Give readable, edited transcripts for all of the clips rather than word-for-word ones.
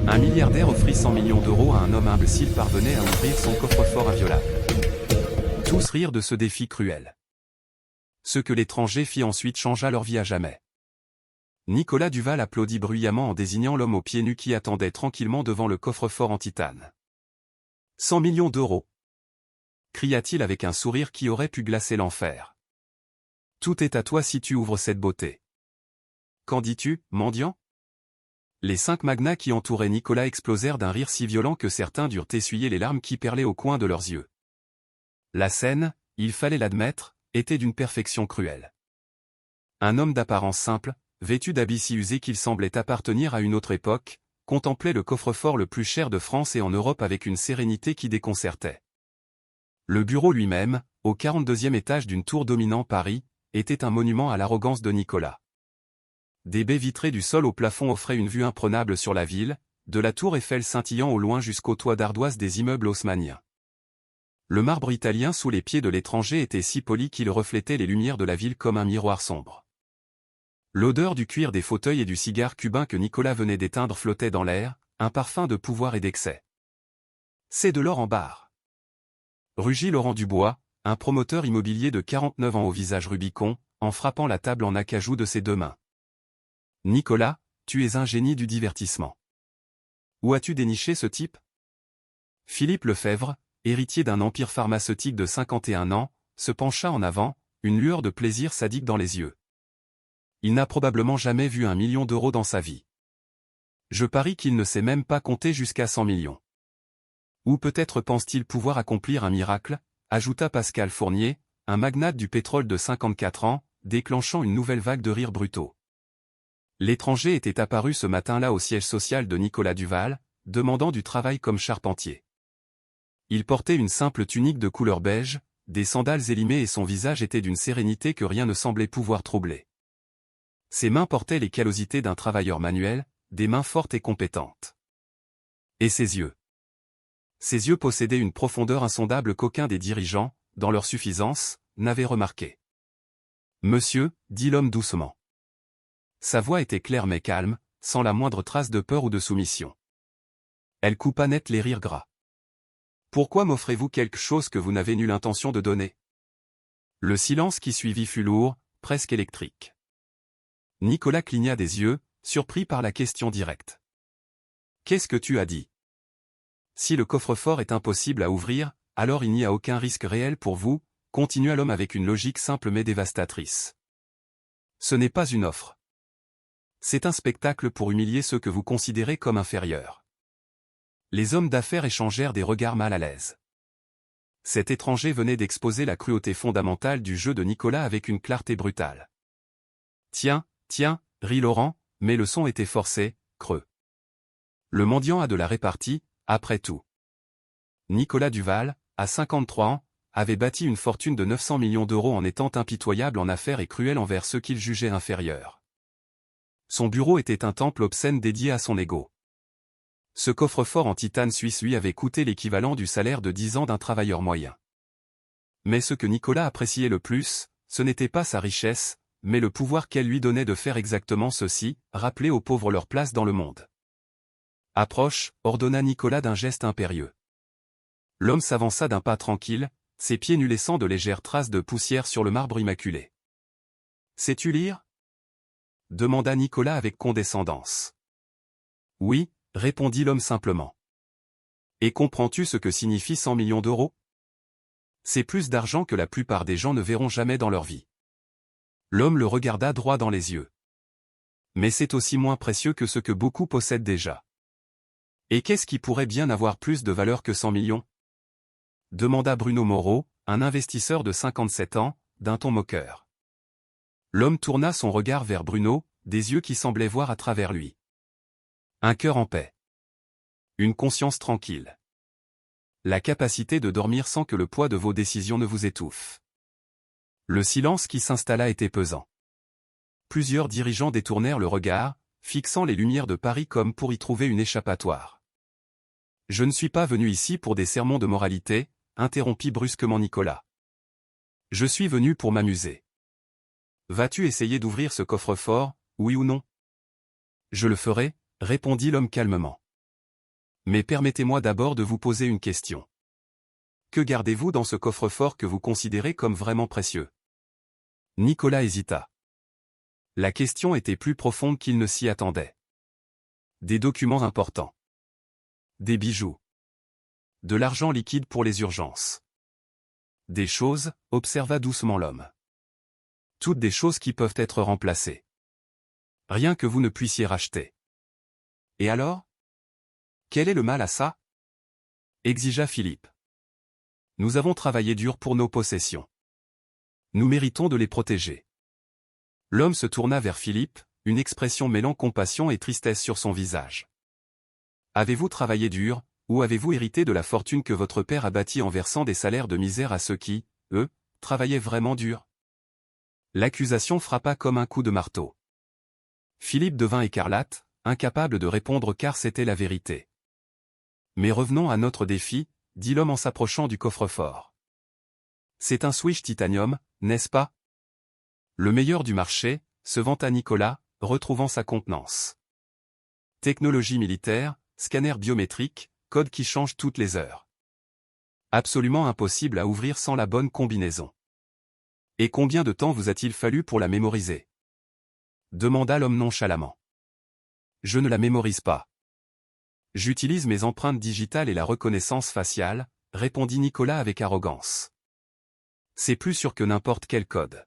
Un milliardaire offrit 100 millions d'euros à un homme humble s'il parvenait à ouvrir son coffre-fort inviolable. Tous rirent de ce défi cruel. Ce que l'étranger fit ensuite changea leur vie à jamais. Nicolas Duval applaudit bruyamment en désignant l'homme aux pieds nus qui attendait tranquillement devant le coffre-fort en titane. 100 millions d'euros, cria-t-il avec un sourire qui aurait pu glacer l'enfer. Tout est à toi si tu ouvres cette beauté. Qu'en dis-tu, mendiant? Les 5 magnats qui entouraient Nicolas explosèrent d'un rire si violent que certains durent essuyer les larmes qui perlaient au coin de leurs yeux. La scène, il fallait l'admettre, était d'une perfection cruelle. Un homme d'apparence simple, vêtu d'habits si usés qu'il semblait appartenir à une autre époque, contemplait le coffre-fort le plus cher de France et en Europe avec une sérénité qui déconcertait. Le bureau lui-même, au 42e étage d'une tour dominant Paris, était un monument à l'arrogance de Nicolas. Des baies vitrées du sol au plafond offraient une vue imprenable sur la ville, de la tour Eiffel scintillant au loin jusqu'au toit d'ardoise des immeubles haussmanniens. Le marbre italien sous les pieds de l'étranger était si poli qu'il reflétait les lumières de la ville comme un miroir sombre. L'odeur du cuir des fauteuils et du cigare cubain que Nicolas venait d'éteindre flottait dans l'air, un parfum de pouvoir et d'excès. C'est de l'or en barre. Rugit Laurent Dubois, un promoteur immobilier de 49 ans au visage Rubicon, en frappant la table en acajou de ses 2 mains. Nicolas, tu es un génie du divertissement. Où as-tu déniché ce type? Philippe Lefebvre, héritier d'un empire pharmaceutique de 51 ans, se pencha en avant, une lueur de plaisir sadique dans les yeux. Il n'a probablement jamais vu 1 million d'euros dans sa vie. Je parie qu'il ne sait même pas compter jusqu'à 100 millions. Ou peut-être pense-t-il pouvoir accomplir un miracle, ajouta Pascal Fournier, un magnate du pétrole de 54 ans, déclenchant une nouvelle vague de rires brutaux. L'étranger était apparu ce matin-là au siège social de Nicolas Duval, demandant du travail comme charpentier. Il portait une simple tunique de couleur beige, des sandales élimées et son visage était d'une sérénité que rien ne semblait pouvoir troubler. Ses mains portaient les callosités d'un travailleur manuel, des mains fortes et compétentes. Et ses yeux. Ses yeux possédaient une profondeur insondable qu'aucun des dirigeants, dans leur suffisance, n'avait remarqué. Monsieur, dit l'homme doucement. Sa voix était claire mais calme, sans la moindre trace de peur ou de soumission. Elle coupa net les rires gras. Pourquoi m'offrez-vous quelque chose que vous n'avez nulle intention de donner? Le silence qui suivit fut lourd, presque électrique. Nicolas cligna des yeux, surpris par la question directe. Qu'est-ce que tu as dit? Si le coffre-fort est impossible à ouvrir, alors il n'y a aucun risque réel pour vous, continua l'homme avec une logique simple mais dévastatrice. Ce n'est pas une offre. C'est un spectacle pour humilier ceux que vous considérez comme inférieurs. Les hommes d'affaires échangèrent des regards mal à l'aise. Cet étranger venait d'exposer la cruauté fondamentale du jeu de Nicolas avec une clarté brutale. Tiens, rit Laurent, mais le son était forcé, creux. Le mendiant a de la répartie, après tout. Nicolas Duval, à 53 ans, avait bâti une fortune de 900 millions d'euros en étant impitoyable en affaires et cruel envers ceux qu'il jugeait inférieurs. Son bureau était un temple obscène dédié à son ego. Ce coffre-fort en titane suisse lui avait coûté l'équivalent du salaire de 10 ans d'un travailleur moyen. Mais ce que Nicolas appréciait le plus, ce n'était pas sa richesse, mais le pouvoir qu'elle lui donnait de faire exactement ceci, rappeler aux pauvres leur place dans le monde. Approche, ordonna Nicolas d'un geste impérieux. L'homme s'avança d'un pas tranquille, ses pieds nus laissant de légères traces de poussière sur le marbre immaculé. Sais-tu lire? Demanda Nicolas avec condescendance. Oui, répondit l'homme simplement. Et comprends-tu ce que signifie 100 millions d'euros? C'est plus d'argent que la plupart des gens ne verront jamais dans leur vie. L'homme le regarda droit dans les yeux. Mais c'est aussi moins précieux que ce que beaucoup possèdent déjà. Et qu'est-ce qui pourrait bien avoir plus de valeur que 100 millions? Demanda Bruno Moreau, un investisseur de 57 ans, d'un ton moqueur. L'homme tourna son regard vers Bruno, des yeux qui semblaient voir à travers lui. Un cœur en paix. Une conscience tranquille. La capacité de dormir sans que le poids de vos décisions ne vous étouffe. Le silence qui s'installa était pesant. Plusieurs dirigeants détournèrent le regard, fixant les lumières de Paris comme pour y trouver une échappatoire. Je ne suis pas venu ici pour des sermons de moralité, interrompit brusquement Nicolas. Je suis venu pour m'amuser. Vas-tu essayer d'ouvrir ce coffre-fort, oui ou non? Je le ferai, répondit l'homme calmement. Mais permettez-moi d'abord de vous poser une question. Que gardez-vous dans ce coffre-fort que vous considérez comme vraiment précieux? Nicolas hésita. La question était plus profonde qu'il ne s'y attendait. Des documents importants. Des bijoux. De l'argent liquide pour les urgences. Des choses, observa doucement l'homme. Toutes des choses qui peuvent être remplacées. Rien que vous ne puissiez racheter. Et alors? Quel est le mal à ça? Exigea Philippe. Nous avons travaillé dur pour nos possessions. Nous méritons de les protéger. L'homme se tourna vers Philippe, une expression mêlant compassion et tristesse sur son visage. Avez-vous travaillé dur, ou avez-vous hérité de la fortune que votre père a bâtie en versant des salaires de misère à ceux qui, eux, travaillaient vraiment dur? L'accusation frappa comme un coup de marteau. Philippe devint écarlate, incapable de répondre car c'était la vérité. Mais revenons à notre défi, dit l'homme en s'approchant du coffre-fort. C'est un Swiss Titanium, n'est-ce pas? Le meilleur du marché, se vanta Nicolas, retrouvant sa contenance. Technologie militaire, scanner biométrique, code qui change toutes les heures. Absolument impossible à ouvrir sans la bonne combinaison. Et combien de temps vous a-t-il fallu pour la mémoriser? Demanda l'homme nonchalamment. Je ne la mémorise pas. J'utilise mes empreintes digitales et la reconnaissance faciale, répondit Nicolas avec arrogance. C'est plus sûr que n'importe quel code.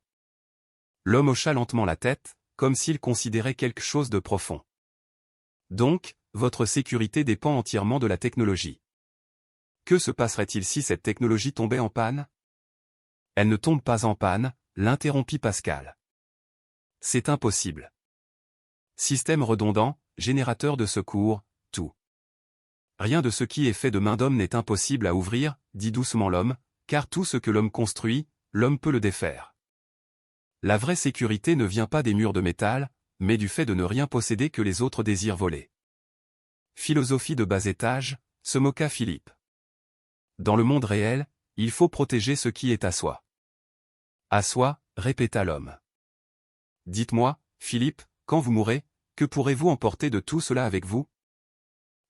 L'homme hocha lentement la tête, comme s'il considérait quelque chose de profond. Donc, votre sécurité dépend entièrement de la technologie. Que se passerait-il si cette technologie tombait en panne? Elle ne tombe pas en panne, l'interrompit Pascal. C'est impossible. Système redondant, générateur de secours, tout. Rien de ce qui est fait de main d'homme n'est impossible à ouvrir, dit doucement l'homme, car tout ce que l'homme construit, l'homme peut le défaire. La vraie sécurité ne vient pas des murs de métal, mais du fait de ne rien posséder que les autres désirent voler. Philosophie de bas étage, se moqua Philippe. Dans le monde réel, il faut protéger ce qui est à soi. À soi, répéta l'homme. Dites-moi, Philippe, quand vous mourrez, que pourrez-vous emporter de tout cela avec vous?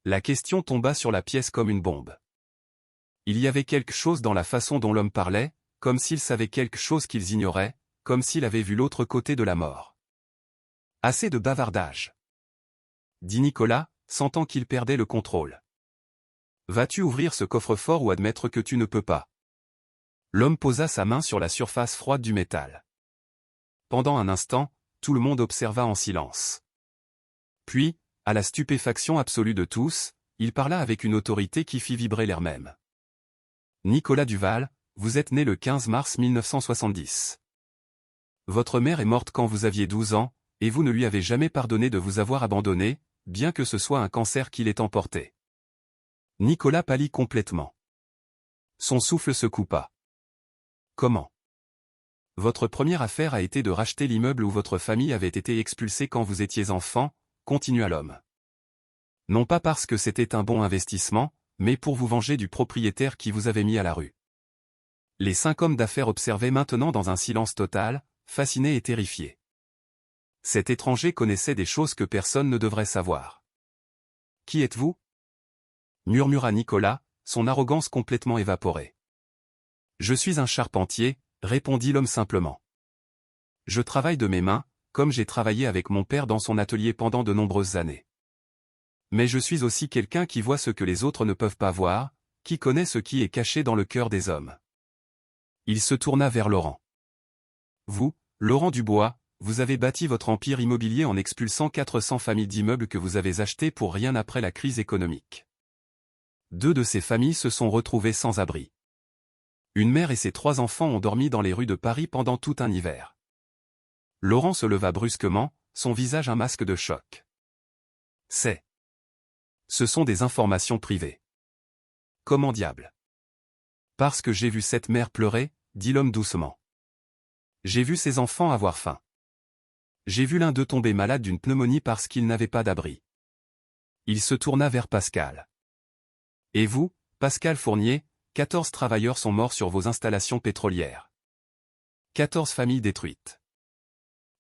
La question tomba sur la pièce comme une bombe. Il y avait quelque chose dans la façon dont l'homme parlait, comme s'il savait quelque chose qu'ils ignoraient, comme s'il avait vu l'autre côté de la mort. Assez de bavardage, dit Nicolas, sentant qu'il perdait le contrôle. Vas-tu ouvrir ce coffre-fort ou admettre que tu ne peux pas? L'homme posa sa main sur la surface froide du métal. Pendant un instant, tout le monde observa en silence. Puis, à la stupéfaction absolue de tous, il parla avec une autorité qui fit vibrer l'air même. Nicolas Duval, vous êtes né le 15 mars 1970. Votre mère est morte quand vous aviez 12 ans, et vous ne lui avez jamais pardonné de vous avoir abandonné, bien que ce soit un cancer qui l'ait emporté. Nicolas pâlit complètement. Son souffle se coupa. Comment? Votre première affaire a été de racheter l'immeuble où votre famille avait été expulsée quand vous étiez enfant, continua l'homme. Non pas parce que c'était un bon investissement, mais pour vous venger du propriétaire qui vous avait mis à la rue. Les 5 hommes d'affaires observaient maintenant dans un silence total, fascinés et terrifiés. Cet étranger connaissait des choses que personne ne devrait savoir. Qui êtes-vous? Murmura Nicolas, son arrogance complètement évaporée. Je suis un charpentier, répondit l'homme simplement. Je travaille de mes mains, comme j'ai travaillé avec mon père dans son atelier pendant de nombreuses années. Mais je suis aussi quelqu'un qui voit ce que les autres ne peuvent pas voir, qui connaît ce qui est caché dans le cœur des hommes. Il se tourna vers Laurent. Vous, Laurent Dubois, vous avez bâti votre empire immobilier en expulsant 400 familles d'immeubles que vous avez achetés pour rien après la crise économique. 2 de ces familles se sont retrouvées sans abri. Une mère et ses 3 enfants ont dormi dans les rues de Paris pendant tout un hiver. Laurent se leva brusquement, son visage un masque de choc. Ce sont des informations privées. Comment diable? Parce que j'ai vu cette mère pleurer, dit l'homme doucement. J'ai vu ses enfants avoir faim. J'ai vu l'un d'eux tomber malade d'une pneumonie parce qu'il n'avait pas d'abri. Il se tourna vers Pascal. Et vous, Pascal Fournier, 14 travailleurs sont morts sur vos installations pétrolières. 14 familles détruites.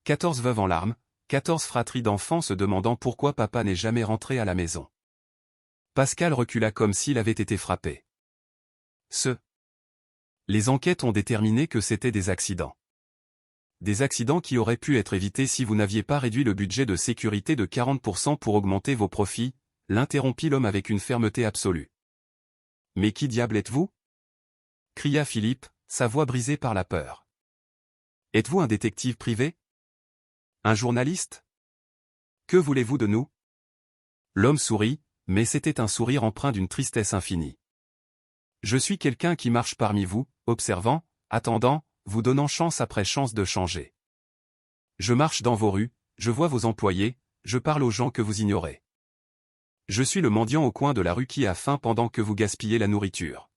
14 veuves en larmes, 14 fratries d'enfants se demandant pourquoi papa n'est jamais rentré à la maison. Pascal recula comme s'il avait été frappé. Les enquêtes ont déterminé que c'était des accidents. Des accidents qui auraient pu être évités si vous n'aviez pas réduit le budget de sécurité de 40% pour augmenter vos profits, l'interrompit l'homme avec une fermeté absolue. Mais qui diable êtes-vous? Cria Philippe, sa voix brisée par la peur. Êtes-vous un détective privé? Un journaliste? Que voulez-vous de nous? L'homme sourit, mais c'était un sourire empreint d'une tristesse infinie. Je suis quelqu'un qui marche parmi vous, observant, attendant, vous donnant chance après chance de changer. Je marche dans vos rues, je vois vos employés, je parle aux gens que vous ignorez. Je suis le mendiant au coin de la rue qui a faim pendant que vous gaspillez la nourriture.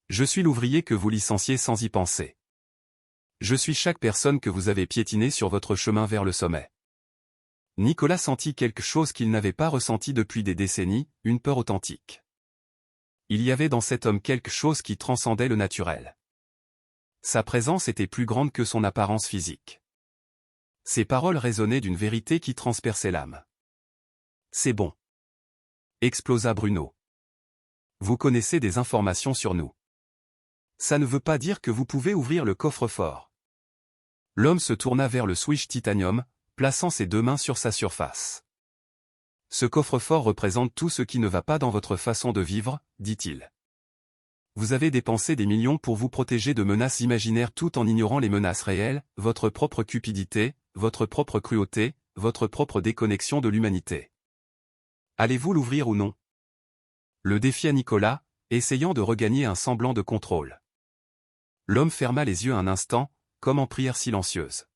Je suis l'ouvrier que vous licenciez sans y penser. Je suis chaque personne que vous avez piétinée sur votre chemin vers le sommet. Nicolas sentit quelque chose qu'il n'avait pas ressenti depuis des décennies, une peur authentique. Il y avait dans cet homme quelque chose qui transcendait le naturel. Sa présence était plus grande que son apparence physique. Ses paroles résonnaient d'une vérité qui transperçait l'âme. C'est bon. Explosa Bruno. Vous connaissez des informations sur nous. Ça ne veut pas dire que vous pouvez ouvrir le coffre-fort. L'homme se tourna vers le switch titanium, plaçant ses deux mains sur sa surface. Ce coffre-fort représente tout ce qui ne va pas dans votre façon de vivre, dit-il. Vous avez dépensé des millions pour vous protéger de menaces imaginaires tout en ignorant les menaces réelles, votre propre cupidité, votre propre cruauté, votre propre déconnexion de l'humanité. Allez-vous l'ouvrir ou non? Le défia Nicolas, essayant de regagner un semblant de contrôle. L'homme ferma les yeux un instant, comme en prière silencieuse.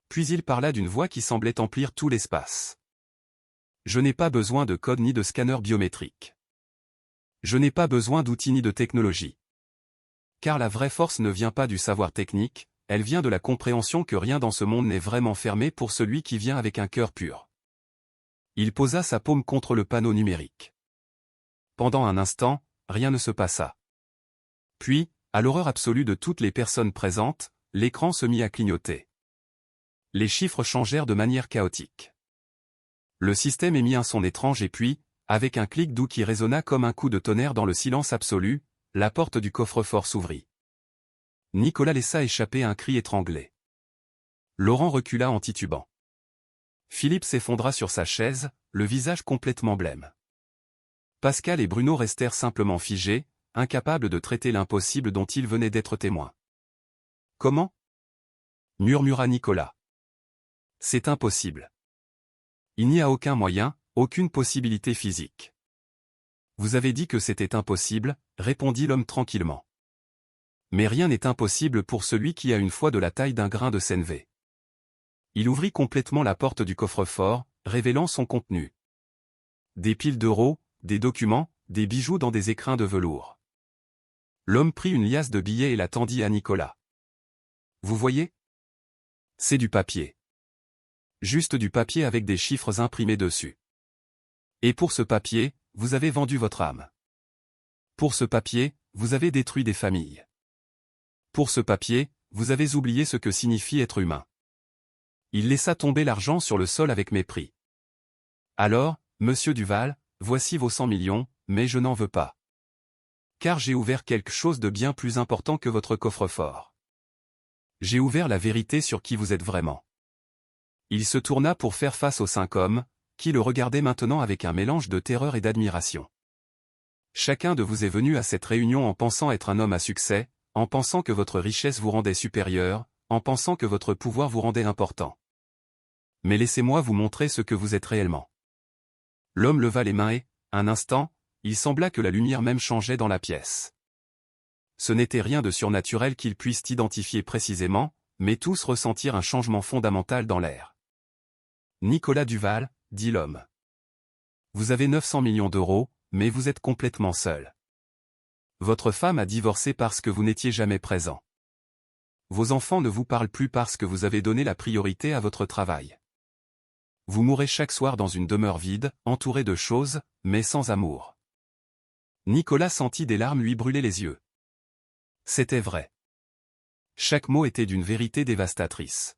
Puis il parla d'une voix qui semblait emplir tout l'espace. Je n'ai pas besoin de code ni de scanner biométrique. Je n'ai pas besoin d'outils ni de technologie. Car la vraie force ne vient pas du savoir technique, elle vient de la compréhension que rien dans ce monde n'est vraiment fermé pour celui qui vient avec un cœur pur. Il posa sa paume contre le panneau numérique. Pendant un instant, rien ne se passa. Puis, à l'horreur absolue de toutes les personnes présentes, l'écran se mit à clignoter. Les chiffres changèrent de manière chaotique. Le système émit un son étrange et puis, avec un clic doux qui résonna comme un coup de tonnerre dans le silence absolu, la porte du coffre-fort s'ouvrit. Nicolas laissa échapper un cri étranglé. Laurent recula en titubant. Philippe s'effondra sur sa chaise, le visage complètement blême. Pascal et Bruno restèrent simplement figés, incapables de traiter l'impossible dont ils venaient d'être témoins. « Comment » murmura Nicolas. « C'est impossible. Il n'y a aucun moyen, aucune possibilité physique. » « Vous avez dit que c'était impossible, » répondit l'homme tranquillement. « Mais rien n'est impossible pour celui qui a une foi de la taille d'un grain de sénévé. » Il ouvrit complètement la porte du coffre-fort, révélant son contenu. Des piles d'euros, des documents, des bijoux dans des écrins de velours. L'homme prit une liasse de billets et la tendit à Nicolas. « Vous voyez ? C'est du papier. Juste du papier avec des chiffres imprimés dessus. Et pour ce papier, vous avez vendu votre âme. Pour ce papier, vous avez détruit des familles. Pour ce papier, vous avez oublié ce que signifie être humain. » Il laissa tomber l'argent sur le sol avec mépris. « Alors, monsieur Duval, voici vos 100 millions, mais je n'en veux pas. Car j'ai ouvert quelque chose de bien plus important que votre coffre-fort. J'ai ouvert la vérité sur qui vous êtes vraiment. » Il se tourna pour faire face aux 5 hommes, qui le regardaient maintenant avec un mélange de terreur et d'admiration. Chacun de vous est venu à cette réunion en pensant être un homme à succès, en pensant que votre richesse vous rendait supérieur, en pensant que votre pouvoir vous rendait important. Mais laissez-moi vous montrer ce que vous êtes réellement. L'homme leva les mains et, un instant, il sembla que la lumière même changeait dans la pièce. Ce n'était rien de surnaturel qu'ils puissent identifier précisément, mais tous ressentirent un changement fondamental dans l'air. « Nicolas Duval, » dit l'homme. « Vous avez 900 millions d'euros, mais vous êtes complètement seul. Votre femme a divorcé parce que vous n'étiez jamais présent. Vos enfants ne vous parlent plus parce que vous avez donné la priorité à votre travail. Vous mourrez chaque soir dans une demeure vide, entouré de choses, mais sans amour. » Nicolas sentit des larmes lui brûler les yeux. C'était vrai. Chaque mot était d'une vérité dévastatrice.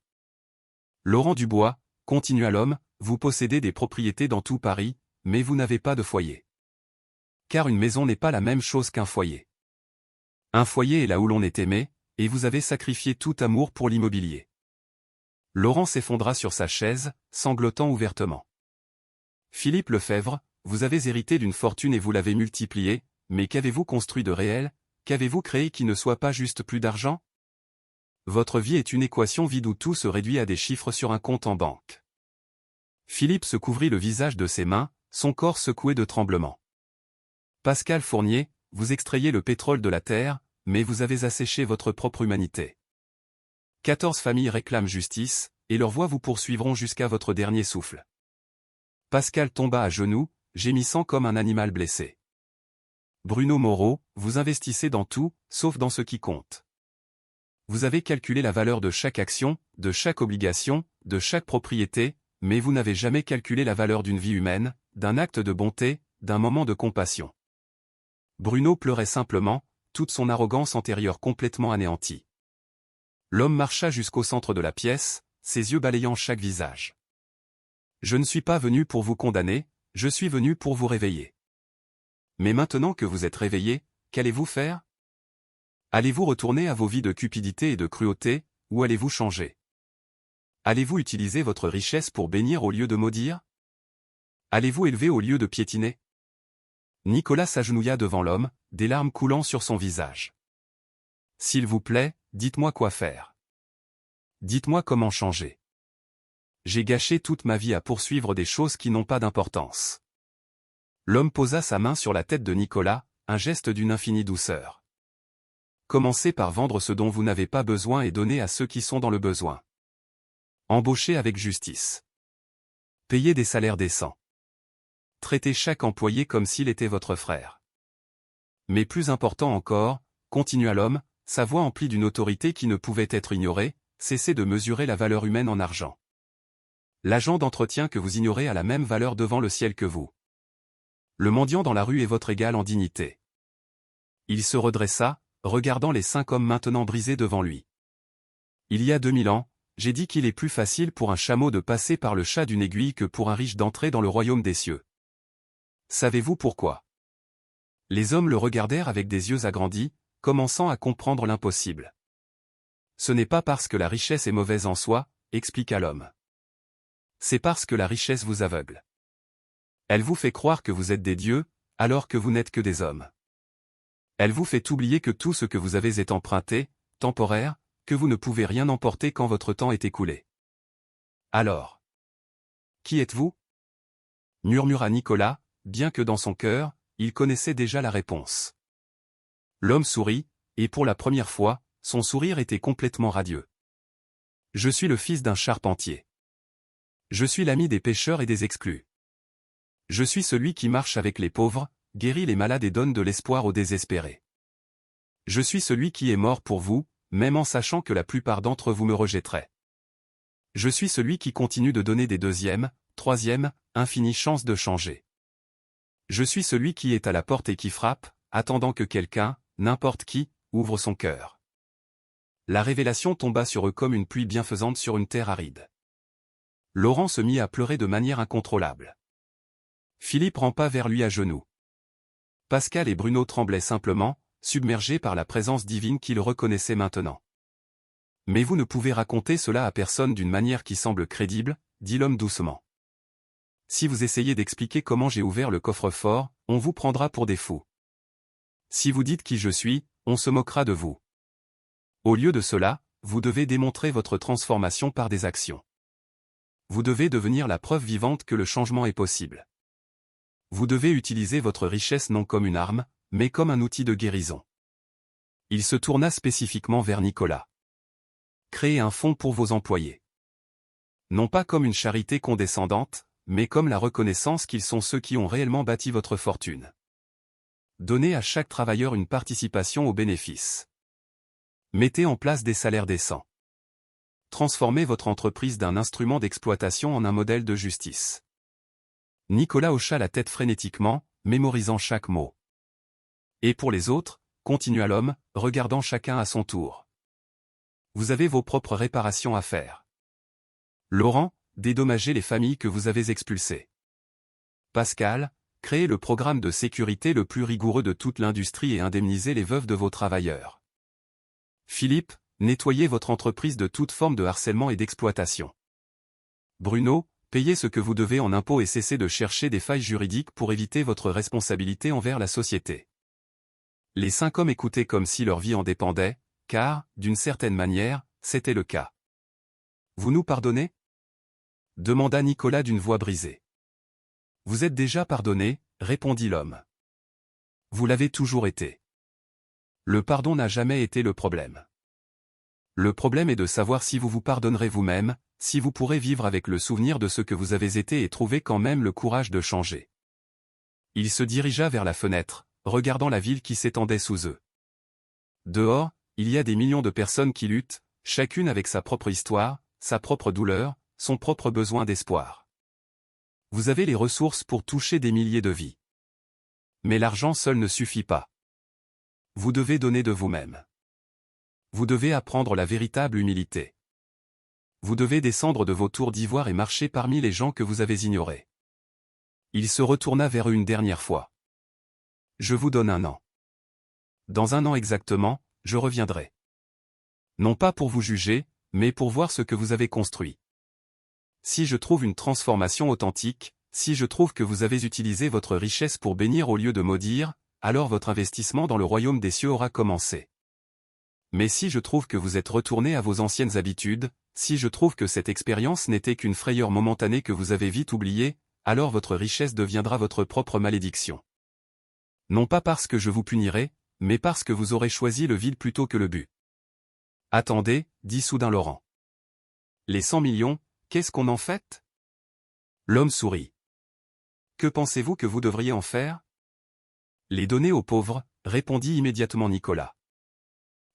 « Laurent Dubois, » continua l'homme, « vous possédez des propriétés dans tout Paris, mais vous n'avez pas de foyer. car une maison n'est pas la même chose qu'un foyer. Un foyer est là où l'on est aimé, et vous avez sacrifié tout amour pour l'immobilier. Laurent s'effondra sur sa chaise, sanglotant ouvertement. Philippe Lefebvre, vous avez hérité d'une fortune et vous l'avez multipliée, mais qu'avez-vous construit de réel, qu'avez-vous créé qui ne soit pas juste plus d'argent? Votre vie est une équation vide où tout se réduit à des chiffres sur un compte en banque. Philippe se couvrit le visage de ses mains, son corps secoué de tremblements. Pascal Fournier, vous extrayez le pétrole de la terre, mais vous avez asséché votre propre humanité. 14 familles réclament justice, et leurs voix vous poursuivront jusqu'à votre dernier souffle. Pascal tomba à genoux, gémissant comme un animal blessé. Bruno Moreau, vous investissez dans tout, sauf dans ce qui compte. Vous avez calculé la valeur de chaque action, de chaque obligation, de chaque propriété, mais vous n'avez jamais calculé la valeur d'une vie humaine, d'un acte de bonté, d'un moment de compassion. Bruno pleurait simplement, toute son arrogance antérieure complètement anéantie. L'homme marcha jusqu'au centre de la pièce, ses yeux balayant chaque visage. Je ne suis pas venu pour vous condamner, je suis venu pour vous réveiller. Mais maintenant que vous êtes réveillé, qu'allez-vous faire? Allez-vous retourner à vos vies de cupidité et de cruauté, ou allez-vous changer? Allez-vous utiliser votre richesse pour bénir au lieu de maudire? Allez-vous élever au lieu de piétiner? Nicolas s'agenouilla devant l'homme, des larmes coulant sur son visage. S'il vous plaît, dites-moi quoi faire. Dites-moi comment changer. J'ai gâché toute ma vie à poursuivre des choses qui n'ont pas d'importance. L'homme posa sa main sur la tête de Nicolas, un geste d'une infinie douceur. Commencez par vendre ce dont vous n'avez pas besoin et donnez à ceux qui sont dans le besoin. Embauchez avec justice. Payez des salaires décents. Traitez chaque employé comme s'il était votre frère. Mais plus important encore, continua l'homme, sa voix emplie d'une autorité qui ne pouvait être ignorée, cessez de mesurer la valeur humaine en argent. L'agent d'entretien que vous ignorez a la même valeur devant le ciel que vous. Le mendiant dans la rue est votre égal en dignité. Il se redressa, regardant les 5 hommes maintenant brisés devant lui. Il y a 2000 ans, j'ai dit qu'il est plus facile pour un chameau de passer par le chat d'une aiguille que pour un riche d'entrer dans le royaume des cieux. Savez-vous pourquoi? Les hommes le regardèrent avec des yeux agrandis, commençant à comprendre l'impossible. Ce n'est pas parce que la richesse est mauvaise en soi, expliqua l'homme. C'est parce que la richesse vous aveugle. Elle vous fait croire que vous êtes des dieux, alors que vous n'êtes que des hommes. Elle vous fait oublier que tout ce que vous avez est emprunté, temporaire, que vous ne pouvez rien emporter quand votre temps est écoulé. Alors, qui êtes-vous? Murmura Nicolas, bien que dans son cœur, il connaissait déjà la réponse. L'homme sourit, et pour la première fois, son sourire était complètement radieux. Je suis le fils d'un charpentier. Je suis l'ami des pécheurs et des exclus. Je suis celui qui marche avec les pauvres, guérit les malades et donne de l'espoir aux désespérés. Je suis celui qui est mort pour vous, même en sachant que la plupart d'entre vous me rejetteraient. Je suis celui qui continue de donner des deuxièmes, troisièmes, infinies chances de changer. Je suis celui qui est à la porte et qui frappe, attendant que quelqu'un, n'importe qui, ouvre son cœur. La révélation tomba sur eux comme une pluie bienfaisante sur une terre aride. Laurent se mit à pleurer de manière incontrôlable. Philippe rampa vers lui à genoux. Pascal et Bruno tremblaient simplement, submergés par la présence divine qu'ils reconnaissaient maintenant. Mais vous ne pouvez raconter cela à personne d'une manière qui semble crédible, dit l'homme doucement. Si vous essayez d'expliquer comment j'ai ouvert le coffre-fort, on vous prendra pour des fous. Si vous dites qui je suis, on se moquera de vous. Au lieu de cela, vous devez démontrer votre transformation par des actions. Vous devez devenir la preuve vivante que le changement est possible. Vous devez utiliser votre richesse non comme une arme, mais comme un outil de guérison. Il se tourna spécifiquement vers Nicolas. Créez un fonds pour vos employés. Non pas comme une charité condescendante, mais comme la reconnaissance qu'ils sont ceux qui ont réellement bâti votre fortune. Donnez à chaque travailleur une participation aux bénéfices. Mettez en place des salaires décents. Transformez votre entreprise d'un instrument d'exploitation en un modèle de justice. Nicolas hocha la tête frénétiquement, mémorisant chaque mot. Et pour les autres, continua l'homme, regardant chacun à son tour. Vous avez vos propres réparations à faire. Laurent, dédommagez les familles que vous avez expulsées. Pascal, créez le programme de sécurité le plus rigoureux de toute l'industrie et indemnisez les veuves de vos travailleurs. Philippe, nettoyez votre entreprise de toute forme de harcèlement et d'exploitation. Bruno, payez ce que vous devez en impôts et cessez de chercher des failles juridiques pour éviter votre responsabilité envers la société. Les 5 hommes écoutaient comme si leur vie en dépendait, car, d'une certaine manière, c'était le cas. Vous nous pardonnez ? Demanda Nicolas d'une voix brisée. Vous êtes déjà pardonné, répondit l'homme. Vous l'avez toujours été. Le pardon n'a jamais été le problème. Le problème est de savoir si vous vous pardonnerez vous-même, si vous pourrez vivre avec le souvenir de ce que vous avez été et trouver quand même le courage de changer. Il se dirigea vers la fenêtre, regardant la ville qui s'étendait sous eux. Dehors, il y a des millions de personnes qui luttent, chacune avec sa propre histoire, sa propre douleur, son propre besoin d'espoir. Vous avez les ressources pour toucher des milliers de vies. Mais l'argent seul ne suffit pas. Vous devez donner de vous-même. Vous devez apprendre la véritable humilité. Vous devez descendre de vos tours d'ivoire et marcher parmi les gens que vous avez ignorés. Il se retourna vers eux une dernière fois. Je vous donne 1 an. Dans 1 an exactement, je reviendrai. Non pas pour vous juger, mais pour voir ce que vous avez construit. Si je trouve une transformation authentique, si je trouve que vous avez utilisé votre richesse pour bénir au lieu de maudire, alors votre investissement dans le royaume des cieux aura commencé. Mais si je trouve que vous êtes retourné à vos anciennes habitudes, si je trouve que cette expérience n'était qu'une frayeur momentanée que vous avez vite oubliée, alors votre richesse deviendra votre propre malédiction. Non pas parce que je vous punirai, mais parce que vous aurez choisi le vide plutôt que le but. Attendez, dit soudain Laurent. Les 100 millions, qu'est-ce qu'on en fait ? L'homme sourit. Que pensez-vous que vous devriez en faire ? Les donner aux pauvres, répondit immédiatement Nicolas.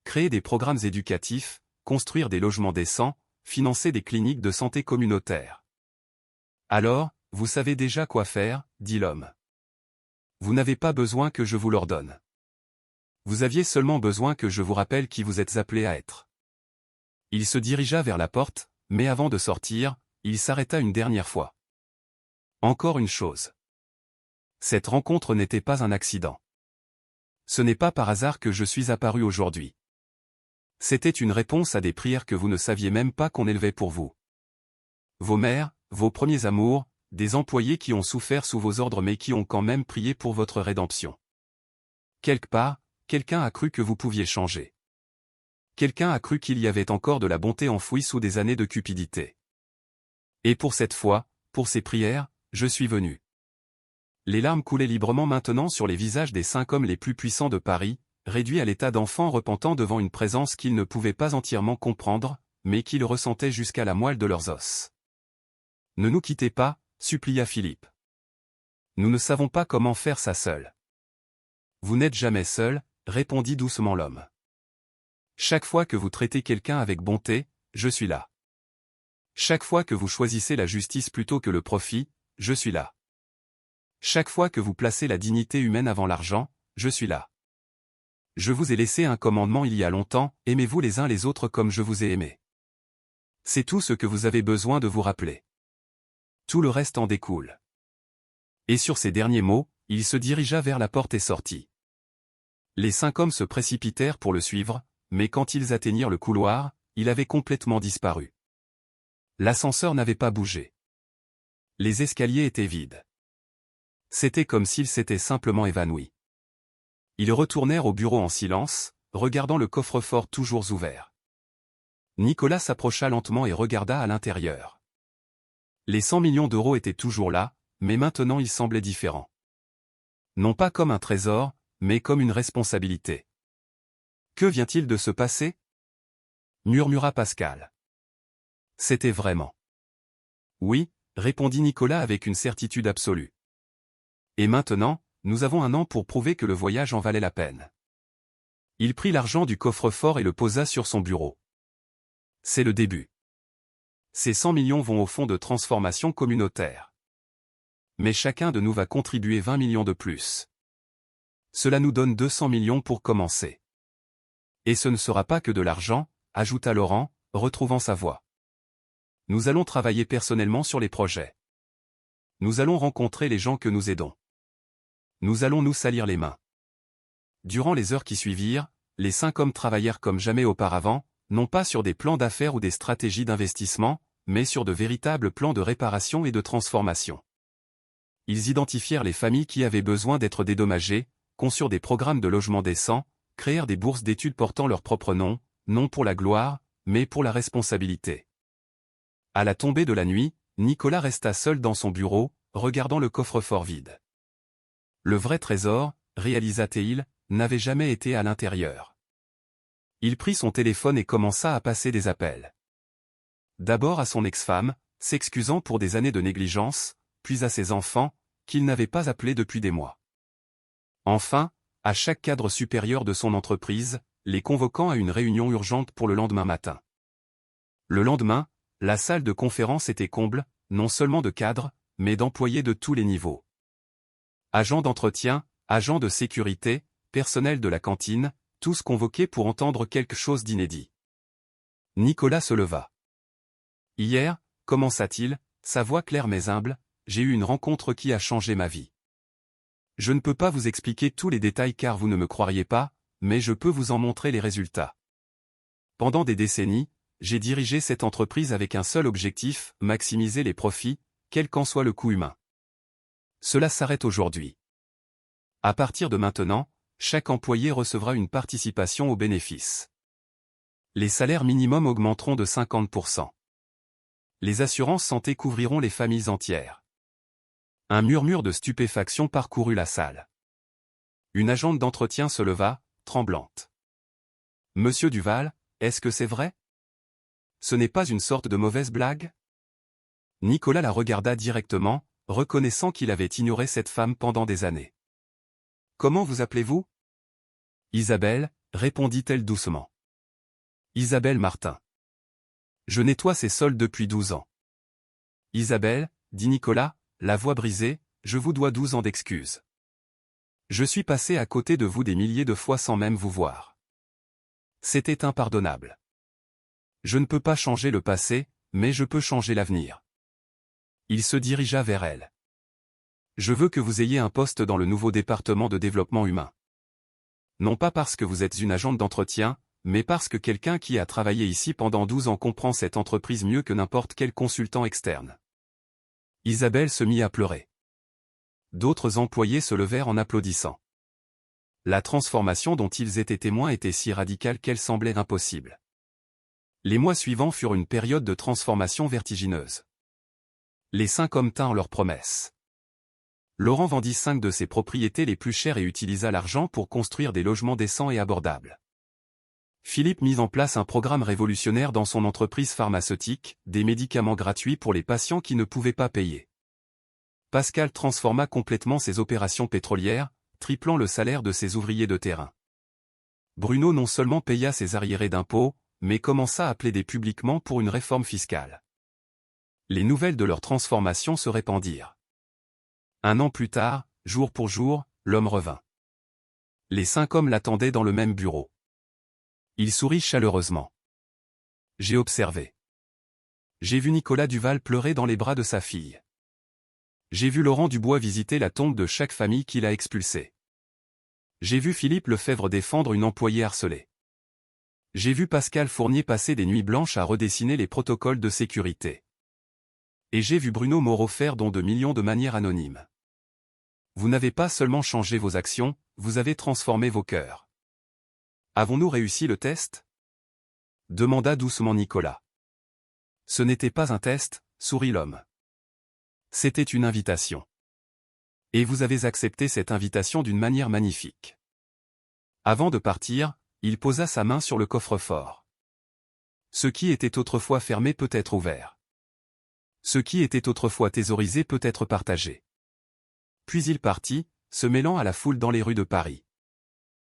Créer des programmes éducatifs, construire des logements décents, financer des cliniques de santé communautaires. Alors, vous savez déjà quoi faire, dit l'homme. Vous n'avez pas besoin que je vous l'ordonne. Vous aviez seulement besoin que je vous rappelle qui vous êtes appelé à être. Il se dirigea vers la porte, mais avant de sortir, il s'arrêta une dernière fois. Encore une chose. Cette rencontre n'était pas un accident. Ce n'est pas par hasard que je suis apparu aujourd'hui. C'était une réponse à des prières que vous ne saviez même pas qu'on élevait pour vous. Vos mères, vos premiers amours, des employés qui ont souffert sous vos ordres mais qui ont quand même prié pour votre rédemption. Quelque part, quelqu'un a cru que vous pouviez changer. Quelqu'un a cru qu'il y avait encore de la bonté enfouie sous des années de cupidité. Et pour cette fois, pour ces prières, je suis venu. Les larmes coulaient librement maintenant sur les visages des 5 hommes les plus puissants de Paris, réduits à l'état d'enfants repentant devant une présence qu'ils ne pouvaient pas entièrement comprendre, mais qu'ils ressentaient jusqu'à la moelle de leurs os. Ne nous quittez pas, supplia Philippe. Nous ne savons pas comment faire ça seul. Vous n'êtes jamais seul, répondit doucement l'homme. Chaque fois que vous traitez quelqu'un avec bonté, je suis là. Chaque fois que vous choisissez la justice plutôt que le profit, je suis là. Chaque fois que vous placez la dignité humaine avant l'argent, je suis là. Je vous ai laissé un commandement il y a longtemps, aimez-vous les uns les autres comme je vous ai aimé. C'est tout ce que vous avez besoin de vous rappeler. Tout le reste en découle. Et sur ces derniers mots, il se dirigea vers la porte et sortit. Les 5 hommes se précipitèrent pour le suivre, mais quand ils atteignirent le couloir, il avait complètement disparu. L'ascenseur n'avait pas bougé. Les escaliers étaient vides. C'était comme s'ils s'étaient simplement évanouis. Ils retournèrent au bureau en silence, regardant le coffre-fort toujours ouvert. Nicolas s'approcha lentement et regarda à l'intérieur. Les 100 millions d'euros étaient toujours là, mais maintenant ils semblaient différents. Non pas comme un trésor, mais comme une responsabilité. Que vient-il de se passer ? Murmura Pascal. C'était vraiment. Oui, répondit Nicolas avec une certitude absolue. Et maintenant, nous avons 1 an pour prouver que le voyage en valait la peine. Il prit l'argent du coffre-fort et le posa sur son bureau. C'est le début. Ces 100 millions vont au fonds de transformation communautaire. Mais chacun de nous va contribuer 20 millions de plus. Cela nous donne 200 millions pour commencer. Et ce ne sera pas que de l'argent, ajouta Laurent, retrouvant sa voix. Nous allons travailler personnellement sur les projets. Nous allons rencontrer les gens que nous aidons. Nous allons nous salir les mains. Durant les heures qui suivirent, les 5 hommes travaillèrent comme jamais auparavant, non pas sur des plans d'affaires ou des stratégies d'investissement, mais sur de véritables plans de réparation et de transformation. Ils identifièrent les familles qui avaient besoin d'être dédommagées, conçurent des programmes de logement décents, créèrent des bourses d'études portant leur propre nom, non pour la gloire, mais pour la responsabilité. À la tombée de la nuit, Nicolas resta seul dans son bureau, regardant le coffre-fort vide. Le vrai trésor, réalisa-t-il, n'avait jamais été à l'intérieur. Il prit son téléphone et commença à passer des appels. D'abord à son ex-femme, s'excusant pour des années de négligence, puis à ses enfants, qu'il n'avait pas appelés depuis des mois. Enfin, à chaque cadre supérieur de son entreprise, les convoquant à une réunion urgente pour le lendemain matin. Le lendemain, la salle de conférence était comble, non seulement de cadres, mais d'employés de tous les niveaux. Agents d'entretien, agents de sécurité, personnel de la cantine, tous convoqués pour entendre quelque chose d'inédit. Nicolas se leva. Hier, commença-t-il, sa voix claire mais humble, j'ai eu une rencontre qui a changé ma vie. Je ne peux pas vous expliquer tous les détails car vous ne me croiriez pas, mais je peux vous en montrer les résultats. Pendant des décennies, j'ai dirigé cette entreprise avec un seul objectif, maximiser les profits, quel qu'en soit le coût humain. Cela s'arrête aujourd'hui. À partir de maintenant, chaque employé recevra une participation aux bénéfices. Les salaires minimums augmenteront de 50%. Les assurances santé couvriront les familles entières. Un murmure de stupéfaction parcourut la salle. Une agente d'entretien se leva, tremblante. « Monsieur Duval, est-ce que c'est vrai? Ce n'est pas une sorte de mauvaise blague ?» Nicolas la regarda directement, reconnaissant qu'il avait ignoré cette femme pendant des années. « Comment vous appelez-vous » ? « Isabelle, répondit-elle doucement. « Isabelle Martin. Je nettoie ces sols depuis 12 ans. »« Isabelle, dit Nicolas, la voix brisée, je vous dois 12 ans d'excuses. Je suis passé à côté de vous des milliers de fois sans même vous voir. C'était impardonnable. Je ne peux pas changer le passé, mais je peux changer l'avenir. » Il se dirigea vers elle. « Je veux que vous ayez un poste dans le nouveau département de développement humain. Non pas parce que vous êtes une agente d'entretien, mais parce que quelqu'un qui a travaillé ici pendant 12 ans comprend cette entreprise mieux que n'importe quel consultant externe. » Isabelle se mit à pleurer. D'autres employés se levèrent en applaudissant. La transformation dont ils étaient témoins était si radicale qu'elle semblait impossible. Les mois suivants furent une période de transformation vertigineuse. Les 5 hommes tinrent leurs promesses. Laurent vendit 5 de ses propriétés les plus chères et utilisa l'argent pour construire des logements décents et abordables. Philippe mit en place un programme révolutionnaire dans son entreprise pharmaceutique, des médicaments gratuits pour les patients qui ne pouvaient pas payer. Pascal transforma complètement ses opérations pétrolières, triplant le salaire de ses ouvriers de terrain. Bruno non seulement paya ses arriérés d'impôts, mais commença à plaider publiquement pour une réforme fiscale. Les nouvelles de leur transformation se répandirent. 1 an plus tard, jour pour jour, l'homme revint. Les 5 hommes l'attendaient dans le même bureau. Il sourit chaleureusement. J'ai observé. J'ai vu Nicolas Duval pleurer dans les bras de sa fille. J'ai vu Laurent Dubois visiter la tombe de chaque famille qu'il a expulsée. J'ai vu Philippe Lefebvre défendre une employée harcelée. J'ai vu Pascal Fournier passer des nuits blanches à redessiner les protocoles de sécurité. Et j'ai vu Bruno Moreau faire don de millions de manière anonyme. Vous n'avez pas seulement changé vos actions, vous avez transformé vos cœurs. Avons-nous réussi le test ? Demanda doucement Nicolas. Ce n'était pas un test, sourit l'homme. C'était une invitation. Et vous avez accepté cette invitation d'une manière magnifique. Avant de partir, il posa sa main sur le coffre-fort. Ce qui était autrefois fermé peut être ouvert. Ce qui était autrefois thésaurisé peut être partagé. Puis il partit, se mêlant à la foule dans les rues de Paris.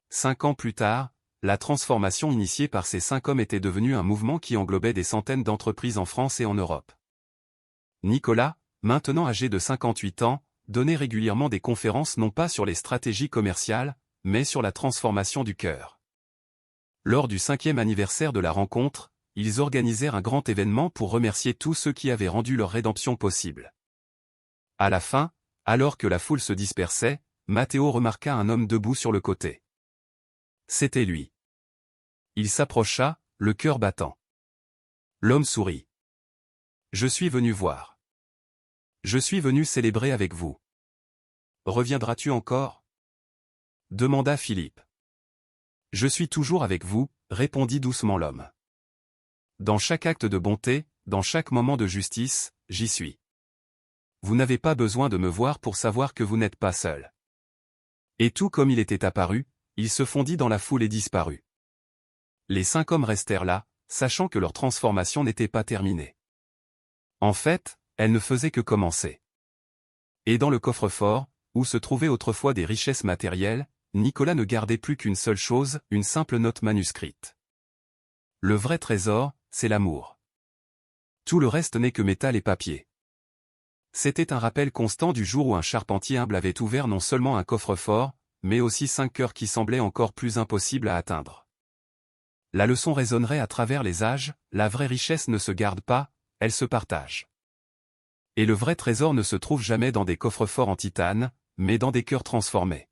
5 ans plus tard, la transformation initiée par ces 5 hommes était devenue un mouvement qui englobait des centaines d'entreprises en France et en Europe. Nicolas, maintenant âgé de 58 ans, donnait régulièrement des conférences non pas sur les stratégies commerciales, mais sur la transformation du cœur. Lors du 5e anniversaire de la rencontre, ils organisèrent un grand événement pour remercier tous ceux qui avaient rendu leur rédemption possible. À la fin, alors que la foule se dispersait, Matteo remarqua un homme debout sur le côté. C'était lui. Il s'approcha, le cœur battant. L'homme sourit. Je suis venu voir. Je suis venu célébrer avec vous. Reviendras-tu encore? Demanda Philippe. Je suis toujours avec vous, répondit doucement l'homme. Dans chaque acte de bonté, dans chaque moment de justice, j'y suis. Vous n'avez pas besoin de me voir pour savoir que vous n'êtes pas seul. Et tout comme il était apparu, il se fondit dans la foule et disparut. Les 5 hommes restèrent là, sachant que leur transformation n'était pas terminée. En fait, elle ne faisait que commencer. Et dans le coffre-fort, où se trouvaient autrefois des richesses matérielles, Nicolas ne gardait plus qu'une seule chose, une simple note manuscrite. Le vrai trésor, c'est l'amour. Tout le reste n'est que métal et papier. C'était un rappel constant du jour où un charpentier humble avait ouvert non seulement un coffre-fort, mais aussi 5 cœurs qui semblaient encore plus impossibles à atteindre. La leçon résonnerait à travers les âges, la vraie richesse ne se garde pas, elle se partage. Et le vrai trésor ne se trouve jamais dans des coffres-forts en titane, mais dans des cœurs transformés.